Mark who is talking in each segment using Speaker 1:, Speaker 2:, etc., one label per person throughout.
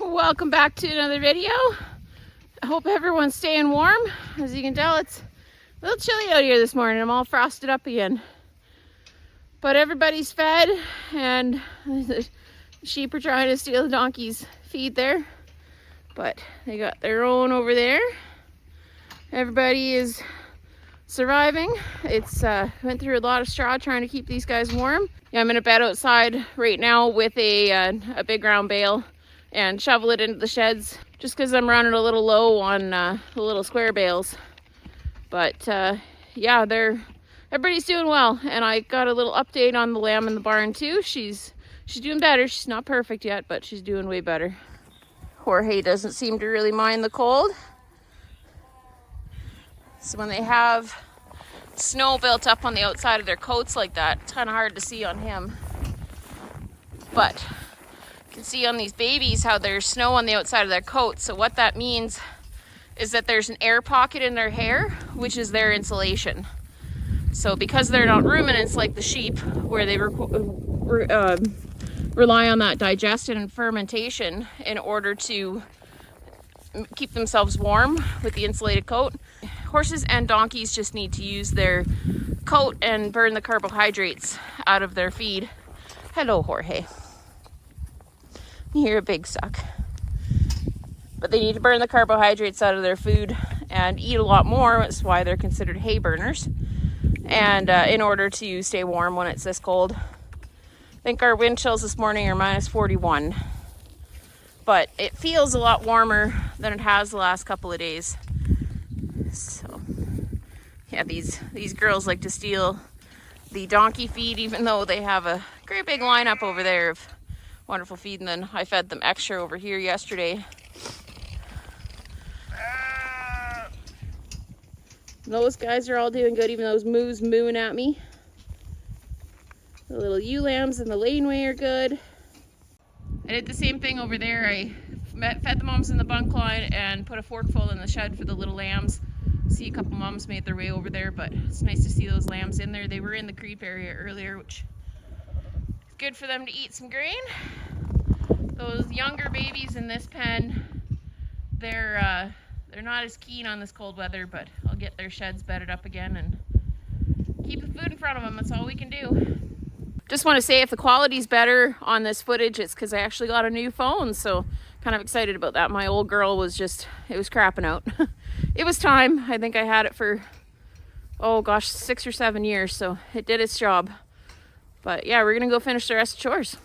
Speaker 1: Welcome back to another video. I hope everyone's staying warm. As you can tell, it's a little chilly out here this morning. I'm all frosted up again. But everybody's fed, and the sheep are trying to steal the donkey's feed there. But they got their own over there. Everybody is surviving. It's went through a lot of straw trying to keep these guys warm. Yeah, I'm in a bed outside right now with a big round bale and shovel it into the sheds just because I'm running a little low on the little square bales. But yeah, everybody's doing well, and I got a little update on the lamb in the barn too. She's doing better. She's not perfect yet, but she's doing way better. Jorge doesn't seem to really mind the cold. So when they have snow built up on the outside of their coats like that, it's kind of hard to see on him. But you can see on these babies how there's snow on the outside of their coats. So what that means is that there's an air pocket in their hair, which is their insulation. So because they're not ruminants like the sheep, where they rely on that digestion and fermentation in order to keep themselves warm with the insulated coat, horses and donkeys just need to use their coat and burn the carbohydrates out of their feed. Hello, Jorge. You're a big suck. But they need to burn the carbohydrates out of their food and eat a lot more. That's why they're considered hay burners. And in order to stay warm when it's this cold. I think our wind chills this morning are minus 41. But it feels a lot warmer than it has the last couple of days. So yeah, these girls like to steal the donkey feed, even though they have a great big lineup over there of wonderful feed. And then I fed them extra over here yesterday. Those guys are all doing good, even those moos mooing at me. The little ewe lambs in the laneway are good. I did the same thing over there. I fed the moms in the bunk line and put a forkful in the shed for the little lambs. See, a couple moms made their way over there, but it's nice to see those lambs in there. They were in the creep area earlier, which is good for them to eat some grain. Those younger babies in this pen, they're not as keen on this cold weather, but I'll get their sheds bedded up again and keep the food in front of them. That's all we can do. Just want to say, if the quality's better on this footage, it's because I actually got a new phone, so kind of excited about that. My old girl was it was crapping out. It was time. I think I had it for, oh gosh, 6 or 7 years, so it did its job. But yeah, we're gonna go finish the rest of the chores.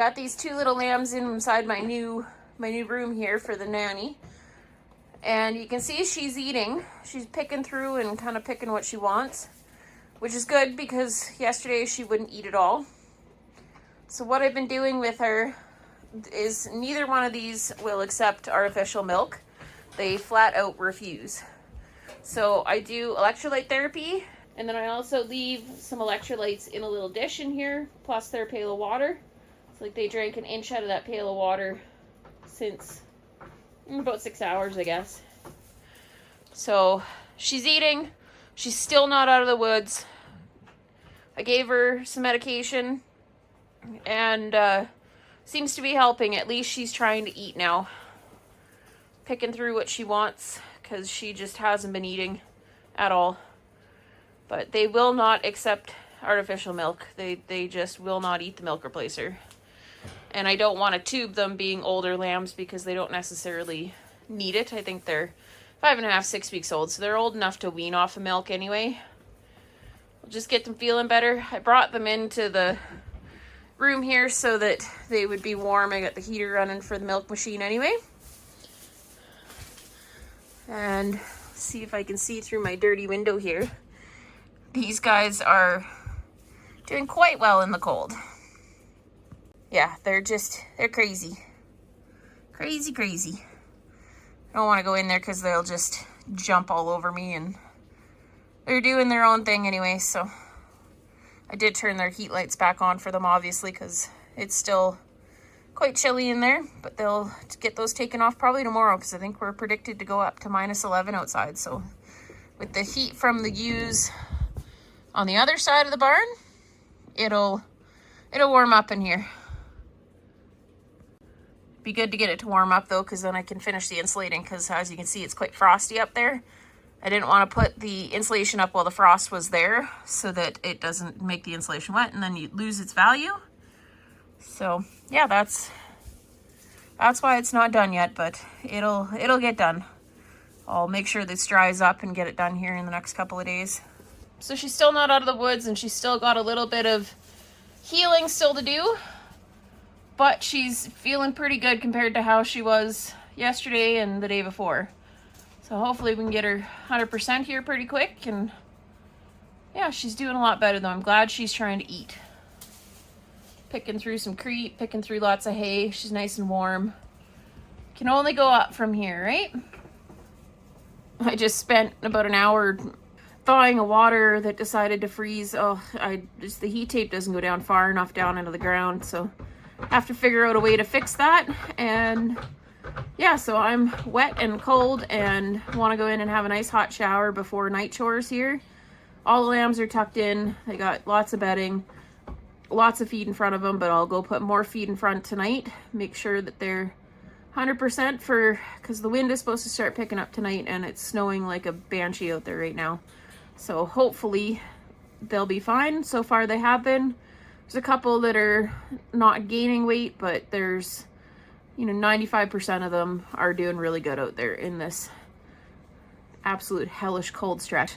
Speaker 1: got these two little lambs inside my new room here for the nanny. And you can see she's eating. She's picking through and kind of picking what she wants, which is good because yesterday she wouldn't eat at all. So what I've been doing with her is neither one of these will accept artificial milk. They flat out refuse. So I do electrolyte therapy, and then I also leave some electrolytes in a little dish in here, plus their pail of water. It's like they drank an inch out of that pail of water since about 6 hours, I guess. So she's eating. She's still not out of the woods. I gave her some medication, and seems to be helping. At least she's trying to eat now. Picking through what she wants, because she just hasn't been eating at all. But they will not accept artificial milk. They just will not eat the milk replacer. And I don't want to tube them, being older lambs, because they don't necessarily need it. I think they're 5.5, 6 weeks old, so they're old enough to wean off of milk anyway. We'll just get them feeling better. I brought them into the room here so that they would be warm. I got the heater running for the milk machine anyway. And see if I can see through my dirty window here. These guys are doing quite well in the cold. Yeah, they're crazy. Crazy. I don't want to go in there because they'll just jump all over me, and they're doing their own thing anyway, so I did turn their heat lights back on for them, obviously, because it's still quite chilly in there, but they'll get those taken off probably tomorrow, because I think we're predicted to go up to -11 outside. So with the heat from the ewes on the other side of the barn, it'll warm up in here. Be good to get it to warm up though, because then I can finish the insulating, because as you can see, it's quite frosty up there. I didn't want to put the insulation up while the frost was there, so that it doesn't make the insulation wet and then you lose its value. So yeah, that's why it's not done yet, but it'll get done. I'll make sure this dries up and get it done here in the next couple of days. So she's still not out of the woods, and she's still got a little bit of healing still to do, but she's feeling pretty good compared to how she was yesterday and the day before. So hopefully we can get her 100% here pretty quick, and yeah, she's doing a lot better though. I'm glad she's trying to eat. Picking through some creep, picking through lots of hay. She's nice and warm. Can only go up from here, right? I just spent about an hour thawing a water that decided to freeze. Oh, the heat tape doesn't go down far enough down into the ground, so I have to figure out a way to fix that. And yeah, so I'm wet and cold and want to go in and have a nice hot shower before night chores here. All the lambs are tucked in. They got lots of bedding, lots of feed in front of them, but I'll go put more feed in front tonight. Make sure that they're 100% because the wind is supposed to start picking up tonight, and it's snowing like a banshee out there right now. So hopefully they'll be fine. So far they have been. There's a couple that are not gaining weight, but there's, 95% of them are doing really good out there in this absolute hellish cold stretch.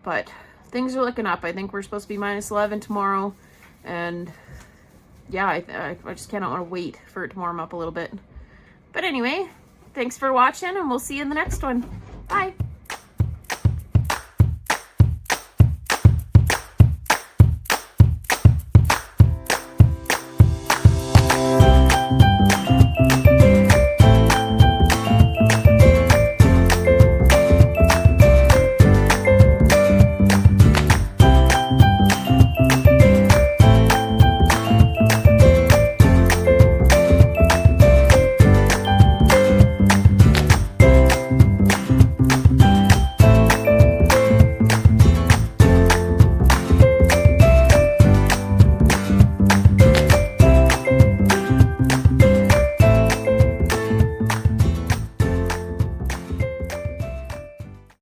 Speaker 1: But things are looking up. I think we're supposed to be -11 tomorrow. And yeah, I just cannot want to wait for it to warm up a little bit. But anyway, thanks for watching, and we'll see you in the next one. Bye.